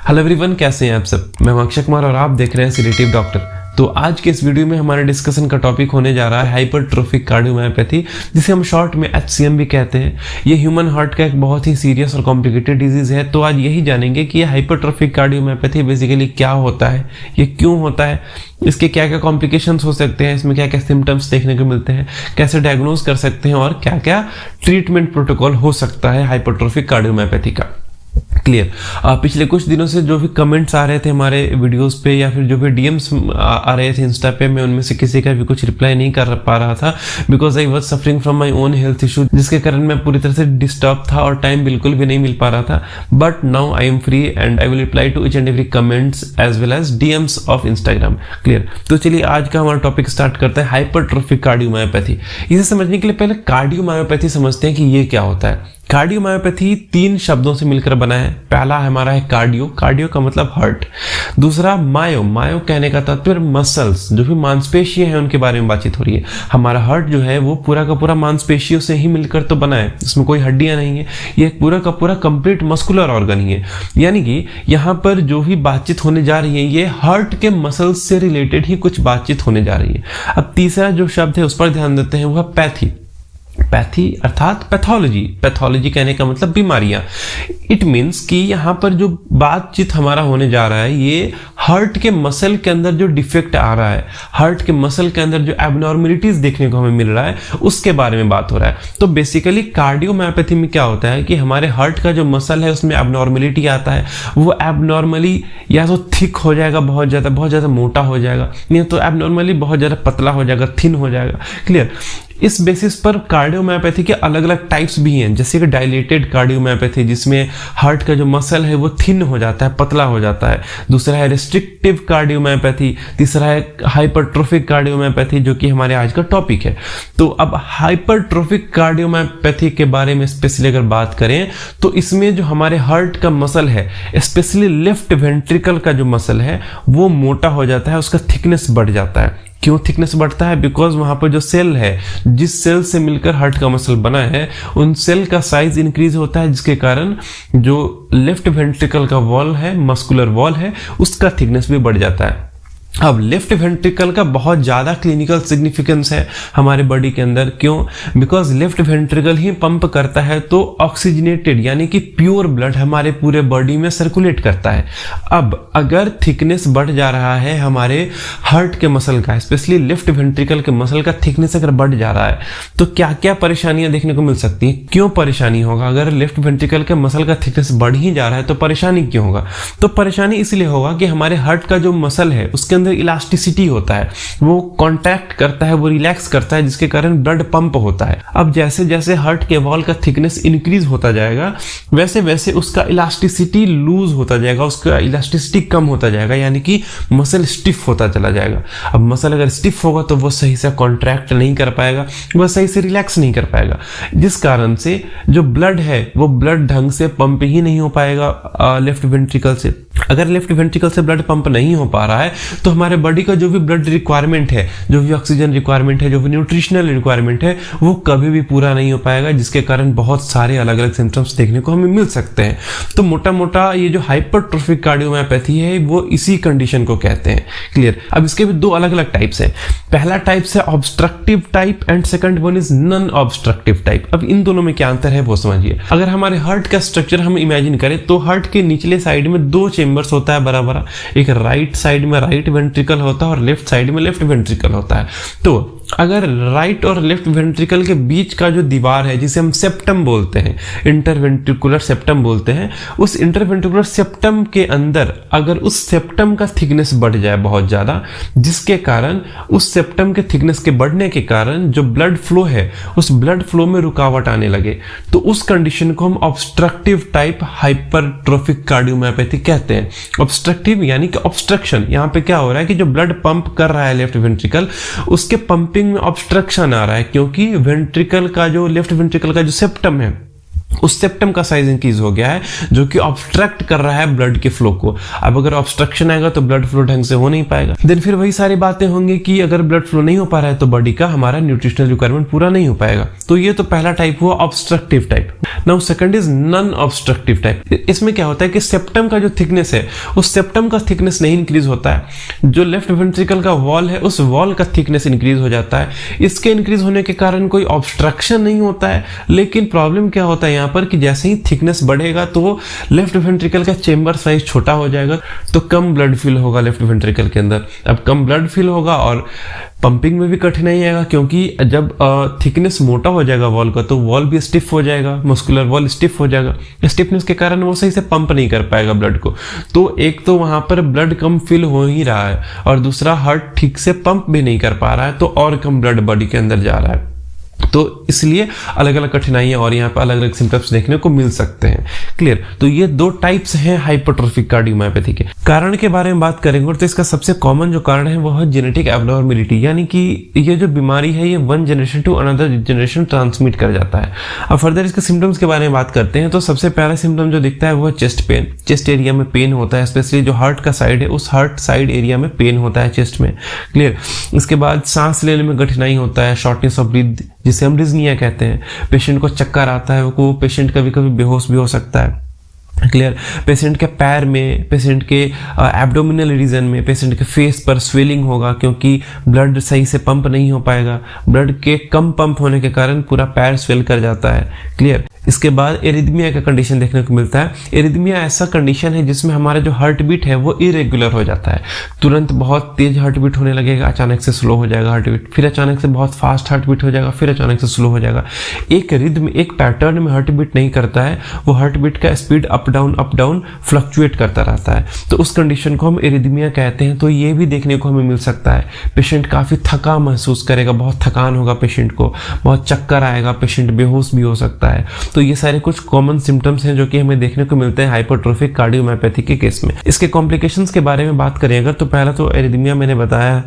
Hello everyone, कैसे हैं आप सब। मैं हूं अक्षय कुमार और आप देख रहे हैं सीडेटिव डॉक्टर। तो आज के इस वीडियो में हमारे डिस्कशन का टॉपिक होने जा रहा है हाइपरट्रोफिक कार्डियोमायोपैथी, जिसे हम शॉर्ट में HCM भी कहते हैं। ये ह्यूमन हार्ट का एक बहुत ही सीरियस और कॉम्प्लिकेटेड डिजीज है। तो आज यही जानेंगे कि ये हाइपरट्रोफिक कार्डियोमायोपैथी बेसिकली क्या होता है, ये क्यों होता है, इसके क्या क्या कॉम्प्लिकेशंस हो सकते हैं, इसमें क्या क्या सिम्टम्स देखने को मिलते हैं, कैसे डायग्नोज कर सकते हैं और क्या क्या ट्रीटमेंट प्रोटोकॉल हो सकता है हाइपरट्रोफिक कार्डियोमायोपैथी का। क्लियर। पिछले कुछ दिनों से जो भी कमेंट्स आ रहे थे हमारे वीडियोस पे या फिर जो भी डीएम्स आ रहे थे इंस्टा पे, मैं उनमें से किसी का भी कुछ रिप्लाई नहीं कर पा रहा था because I was suffering from my own health issue, जिसके कारण मैं पूरी तरह से डिस्टर्ब था और टाइम बिल्कुल भी नहीं मिल पा रहा था। But now I am free and I will reply to each and every comments as well as DMs of Instagram. Clear. तो चलिए आज का हमारा टॉपिक स्टार्ट करते हैं हाइपरट्रोफिक कार्डियोमायोपैथी। इसे समझने के लिए पहले कार्डियोमायोपैथी समझते हैं कि ये क्या होता है। कार्डियोमायोपैथी 3 शब्दों से मिलकर बना है। पहला हमारा है कार्डियो, कार्डियो का मतलब हार्ट। दूसरा मायो, मायो कहने का तात्पर्य मसल्स, जो भी मांसपेशियां हैं उनके बारे में बातचीत हो रही है। हमारा हार्ट जो है वो पूरा का पूरा मांसपेशियों से ही मिलकर तो बना है, इसमें कोई हड्डियां नहीं है, ये पूरा का पूरा कंप्लीट मस्कुलर ऑर्गन ही है। यानी कि यहाँ पर जो भी बातचीत होने जा रही है ये हार्ट के मसल्स से रिलेटेड ही कुछ बातचीत होने जा रही है। अब तीसरा जो शब्द है उस पर ध्यान देते हैं, वह पैथी। पैथी अर्थात पैथोलॉजी, पैथोलॉजी कहने का मतलब बीमारियां। इट मीन्स कि यहाँ पर जो बातचीत हमारा होने जा रहा है ये हार्ट के मसल के अंदर जो डिफेक्ट आ रहा है, हार्ट के मसल के अंदर जो एबनॉर्मलिटीज देखने को हमें मिल रहा है उसके बारे में बात हो रहा है। तो बेसिकली कार्डियोमायोपैथी में क्या होता है कि हमारे हार्ट का जो मसल है उसमें एबनॉर्मलिटी आता है। वो एबनॉर्मली या तो थिक हो जाएगा, बहुत ज्यादा मोटा हो जाएगा, या तो एबनॉर्मली बहुत ज्यादा पतला हो जाएगा, थिन हो जाएगा। क्लियर। इस बेसिस पर कार्डियोमायोपैथी के अलग अलग टाइप्स भी हैं, जैसे कि डायलेटेड कार्डियोमायोपैथी जिसमें हार्ट का जो मसल है वो थिन हो जाता है, पतला हो जाता है। दूसरा है रिस्ट्रिक्टिव कार्डियोमायोपैथी। तीसरा है हाइपरट्रोफिक कार्डियोमायोपैथी, जो कि हमारे आज का टॉपिक है। तो अब हाइपरट्रोफिक कार्डियोमायोपैथी के बारे में स्पेशली अगर बात करें तो इसमें जो हमारे हार्ट का मसल है, स्पेशली लेफ्ट वेंट्रिकल का जो मसल है वो मोटा हो जाता है, उसका थिकनेस बढ़ जाता है। क्यों थिकनेस बढ़ता है? बिकॉज वहां पर जो सेल है, जिस सेल से मिलकर हार्ट का मसल बना है, उन सेल का साइज इंक्रीज होता है, जिसके कारण जो लेफ्ट वेंट्रिकल का वॉल है, मस्कुलर वॉल है, उसका थिकनेस भी बढ़ जाता है। अब लेफ्ट वेंट्रिकल का बहुत ज्यादा क्लिनिकल सिग्निफिकेंस है हमारे बॉडी के अंदर। क्यों? Because left ventricle he pump करता है तो ऑक्सीजनेटेड यानी कि प्योर ब्लड हमारे पूरे बॉडी में सर्कुलेट करता है। अब अगर थिकनेस बढ़ जा रहा है हमारे हार्ट के मसल का, स्पेशली लेफ्ट वेंट्रिकल के मसल का थिकनेस अगर बढ़ जा रहा है तो क्या क्या परेशानियां देखने को मिल सकती हैं। क्यों परेशानी होगा? अगर लेफ्ट वेंट्रिकल के मसल का थिकनेस बढ़ ही जा रहा है तो परेशानी क्यों होगा? तो परेशानी इसलिए होगा कि हमारे हार्ट का जो मसल है उसके अंदर इलास्टिसिटी होता है, वो कॉन्ट्रैक्ट करता है, वो रिलैक्स करता है, जिसके कारण ब्लड पंप होता है। अब जैसे जैसे हार्ट के वॉल का थिकनेस इंक्रीज होता जाएगा वैसे वैसे उसका इलास्टिसिटी लूज होता जाएगा, उसका इलास्टिसिटी कम होता जाएगा, यानी कि मसल स्टिफ होता चला जाएगा। अब मसल अगर स्टिफ होगा तो वो सही से कॉन्ट्रैक्ट नहीं कर पाएगा, वह सही से रिलैक्स नहीं कर पाएगा, जिस कारण से जो ब्लड है वो ब्लड ढंग से पंप ही नहीं हो पाएगा लेफ्ट वेंट्रिकल से। अगर लेफ्ट वेंट्रिकल से ब्लड पंप नहीं हो पा रहा है तो हमारे बॉडी का जो भी ब्लड रिक्वायरमेंट है, जो भी ऑक्सीजन रिक्वायरमेंट है, जो भी न्यूट्रिशनल रिक्वायरमेंट है, वो कभी भी पूरा नहीं हो पाएगा, जिसके कारण बहुत सारे अलग अलग सिम्टम्स देखने को हमें मिल सकते हैं। तो मोटा मोटा ये जो हाइपरट्रोफिक कार्डियोमायोपैथी है वो इसी कंडीशन को कहते हैं। क्लियर। अब इसके भी 2 अलग अलग टाइप्स हैं। पहला टाइप है obstructive type and second one is non obstructive type. अब इन दोनों में क्या अंतर है वो समझिए। अगर हमारे हार्ट का स्ट्रक्चर हम इमेजिन करें तो हार्ट के निचले साइड में 2 चेंबर्स होता है बड़ा बड़ा, एक राइट साइड में राइट वेंट्रिकल होता है और लेफ्ट साइड में लेफ्ट वेंट्रिकल होता है। तो अगर राइट और लेफ्ट वेंट्रिकल के बीच का जो दीवार है जिसे हम सेप्टम बोलते हैं, इंटरवेंट्रिकुलर सेप्टम बोलते हैं, उस इंटरवेंट्रिकुलर सेप्टम के अंदर अगर उस सेप्टम का थिकनेस बढ़ जाए बहुत ज्यादा, जिसके कारण उस सेप्टम के थिकनेस के बढ़ने के कारण जो ब्लड फ्लो है उस ब्लड फ्लो में रुकावट आने लगे, तो उस कंडीशन को हम ऑब्स्ट्रक्टिव टाइप हाइपरट्रोफिक कार्डियोमायोपैथी कहते हैं। ऑब्स्ट्रक्टिव यानी कि ऑब्स्ट्रक्शन, यहाँ पे क्या हो रहा है कि जो ब्लड पंप कर रहा है लेफ्ट वेंट्रिकल, उसके पंपिंग में ऑब्स्ट्रक्शन आ रहा है, क्योंकि वेंट्रिकल का जो लेफ्ट वेंट्रिकल का जो सेप्टम है उस सेप्टम का साइज इंक्रीज हो गया है जो कि ऑब्स्ट्रक्ट कर रहा है ब्लड के फ्लो को। अब अगर ऑब्स्ट्रक्शन आएगा तो ब्लड फ्लो ढंग से हो नहीं पाएगा। देन फिर वही सारी बातें होंगी कि अगर ब्लड फ्लो नहीं हो पा रहा है तो बॉडी का हमारा न्यूट्रिशनल रिक्वायरमेंट पूरा नहीं हो पाएगा। तो ये तो पहला टाइप हुआ obstructive type. Now second is non obstructive type. इसमें क्या होता है कि सेप्टम का जो थिकनेस है उस सेप्टम का थिकनेस नहीं इंक्रीज होता है, जो लेफ्ट वेंट्रिकल का वॉल है उस वॉल का थिकनेस इंक्रीज हो जाता है। इसके इंक्रीज होने के कारण कोई ऑब्स्ट्रक्शन नहीं होता है, लेकिन प्रॉब्लम क्या होता है यहाँ पर कि जैसे ही थिकनेस बढ़ेगा तो लेफ्ट वेंट्रिकल का चेंबर साइज छोटा हो जाएगा, तो कम ब्लड फिल होगा लेफ्ट वेंट्रिकल के अंदर। अब कम ब्लड फिल होगा और पंपिंग में भी कठिनाई आएगा, क्योंकि जब थिकनेस मोटा हो जाएगा वॉल का तो वॉल भी स्टिफ हो जाएगा, मस्कुलर वॉल स्टिफ हो जाएगा। स्टिफनेस के कारण वो सही से पंप नहीं कर पाएगा ब्लड को। तो एक तो वहां पर ब्लड कम फिल हो ही रहा है और दूसरा हार्ट ठीक से पंप भी नहीं कर पा रहा है, तो और कम ब्लड बॉडी के अंदर जा रहा है। तो इसलिए अलग अलग कठिनाइयां और यहाँ पर अलग अलग सिम्टम्स देखने को मिल सकते हैं। क्लियर? तो ये दो टाइप्स हैं हाइपरट्रोफिक कार्डियोमायोपैथी के। कारण के बारे में बात करेंगे तो इसका सबसे कॉमन जो कारण है वो है जेनेटिक एब्नॉर्मेलिटी, यानी कि ये जो बीमारी है ये one generation to another generation transmit कर जाता है। अब फर्दर इसके सिम्टम्स के बारे में बात करते हैं तो सबसे पहला सिम्टम जो दिखता है वो है चेस्ट पेन। चेस्ट एरिया में पेन होता है, स्पेशली जो हार्ट का साइड है उस हार्ट साइड एरिया में पेन होता है चेस्ट में। क्लियर? इसके बाद सांस लेने में कठिनाई होता है, शॉर्टनेस ऑफ ब्रीथ जिसे हम डिस्निया कहते हैं। पेशेंट को चक्कर आता है, वो पेशेंट कभी कभी बेहोश भी हो सकता है। क्लियर? पेशेंट के पैर में, पेशेंट के एब्डोमिनल रीजन में, पेशेंट के फेस पर स्वेलिंग होगा क्योंकि ब्लड सही से पंप नहीं हो पाएगा। ब्लड के कम पंप होने के कारण पूरा पैर स्वेल कर जाता है। क्लियर? इसके बाद एरिथमिया का कंडीशन देखने को मिलता है। एरिथमिया ऐसा कंडीशन है जिसमें हमारा जो हार्ट बीट है वो इरेगुलर हो जाता है। तुरंत बहुत तेज हार्ट बीट होने लगेगा, अचानक से स्लो हो जाएगा हार्ट बीट, फिर अचानक से बहुत फास्ट हार्ट बीट हो जाएगा, फिर अचानक से स्लो हो जाएगा। एक रिदम, एक पैटर्न में हार्ट बीट नहीं करता है, वो हार्ट बीट का स्पीड अप डाउन फ्लक्चुएट करता रहता है। तो उस कंडीशन को हम एरिथमिया कहते हैं। तो ये भी देखने को हमें मिल सकता है। पेशेंट काफी थका महसूस करेगा, बहुत थकान होगा पेशेंट को, बहुत चक्कर आएगा, पेशेंट बेहोश भी हो सकता है। तो ये सारे कुछ कॉमन सिम्टम्स हैं जो कि हमें देखने को मिलते हैं हाइपरट्रोफिक कार्डियोमायोपैथी के केस में। इसके कॉम्प्लिकेशंस के बारे में बात करें अगर तो पहला तो एरिथमिया मैंने बताया,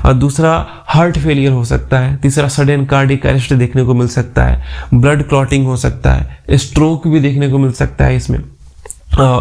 और दूसरा हार्ट फेलियर हो सकता है, तीसरा सडन कार्डियक अरेस्ट देखने को मिल सकता है, ब्लड क्लॉटिंग हो सकता है, स्ट्रोक भी देखने को मिल सकता है इसमें,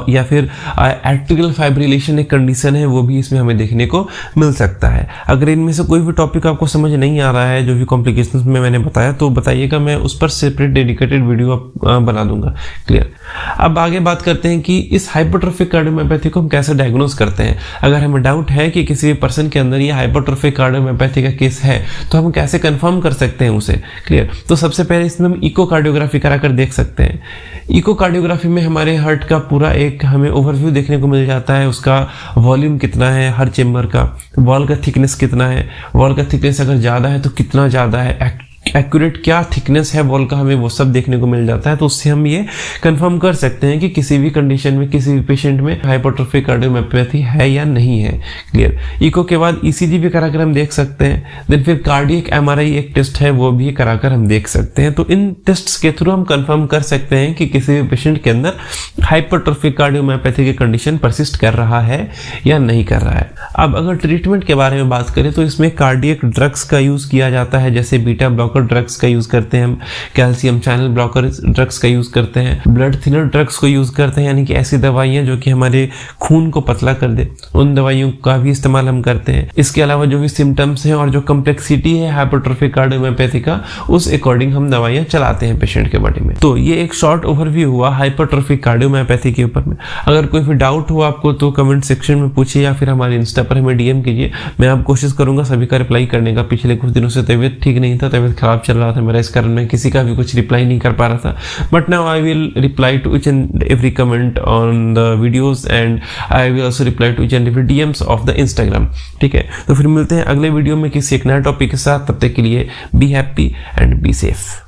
या फिर एट्रियल फाइब्रिलेशन एक कंडीशन है वो भी इसमें हमें देखने को मिल सकता है। अगर इनमें से कोई भी टॉपिक आपको समझ नहीं आ रहा है जो भी कॉम्प्लिकेशंस में मैंने बताया तो बताइएगा, मैं उस पर सेपरेट डेडिकेटेड वीडियो बना दूंगा। क्लियर? अब आगे बात करते हैं कि इस हाइपरट्रोफिक कार्डियोमायोपैथी को हम कैसे डायग्नोज करते हैं। अगर हमें डाउट है कि किसी भी पर्सन के अंदर ये हाइपरट्रोफिक कार्डियोमायोपैथी का केस है तो हम कैसे कंफर्म कर सकते हैं उसे। क्लियर? तो सबसे पहले इसमें हम इकोकार्डियोग्राफी कराकर देख सकते हैं। इकोकार्डियोग्राफी में हमारे हार्ट का पूरा एक हमें ओवरव्यू देखने को मिल जाता है, उसका वॉल्यूम कितना है हर चेंबर का, वॉल का थिकनेस कितना है, वॉल का थिकनेस अगर ज़्यादा है तो कितना ज़्यादा है, एक्यूरेट क्या थिकनेस है वॉल का, हमें वो सब देखने को मिल जाता है। तो उससे हम ये कंफर्म कर सकते हैं कि किसी भी कंडीशन में, किसी भी पेशेंट में हाइपरट्रोफिक कार्डियोमायोपैथी है या नहीं है। क्लियर? इको के बाद ईसीजी भी कराकर हम देख सकते हैं। देन फिर कार्डियक एमआरआई एक टेस्ट है वो भी कराकर हम देख सकते हैं। तो इन टेस्ट के थ्रू हम कंफर्म कर सकते हैं कि किसी भी पेशेंट के अंदर हाइपरट्रोफिक कार्डियोमायोपैथी की कंडीशन परसिस्ट कर रहा है या नहीं कर रहा है। अब अगर ट्रीटमेंट के बारे में बात करें तो इसमें कार्डियक ड्रग्स का यूज किया जाता है, जैसे बीटा ब्लॉकर ड्रग्स का यूज करते हैं हम, कैल्शियम चैनल ब्लॉकर ड्रग्स का यूज करते हैं, ब्लड थिनर ड्रग्स को यूज करते हैं, यानी कि ऐसी दवाइयां जो कि हमारे खून को पतला कर दे, उन दवाइयों का भी इस्तेमाल हम करते हैं। इसके अलावा जो भी सिम्टम्स हैं और जो कम्प्लेक्सिटी है हाइपरट्रोफिक कार्डियोमायोपैथी का, उस अकॉर्डिंग हम दवाइयां चलाते हैं पेशेंट के बॉडी में। तो ये एक शॉर्ट ओवरव्यू हुआ हाइपरट्रोफिक कार्डियोमायोपैथी के ऊपर में। अगर कोई भी डाउट हो आपको तो कमेंट सेक्शन में पूछिए या फिर हमारे इंस्टा पर हमें डीएम कीजिए, मैं आप कोशिश करूंगा सभी का रिप्लाई करने का। पिछले कुछ दिनों से तबीयत ठीक नहीं था, तबीयत खराब चल रहा था मेरा, इस कारण मैं किसी का भी कुछ रिप्लाई नहीं कर पा रहा था। But now I will reply to each and every comment on the videos and I will also reply to each and every DMs of the Instagram. ठीक है, तो फिर मिलते हैं अगले वीडियो में किसी एक नए टॉपिक के साथ। तब तक के लिए be happy and be safe.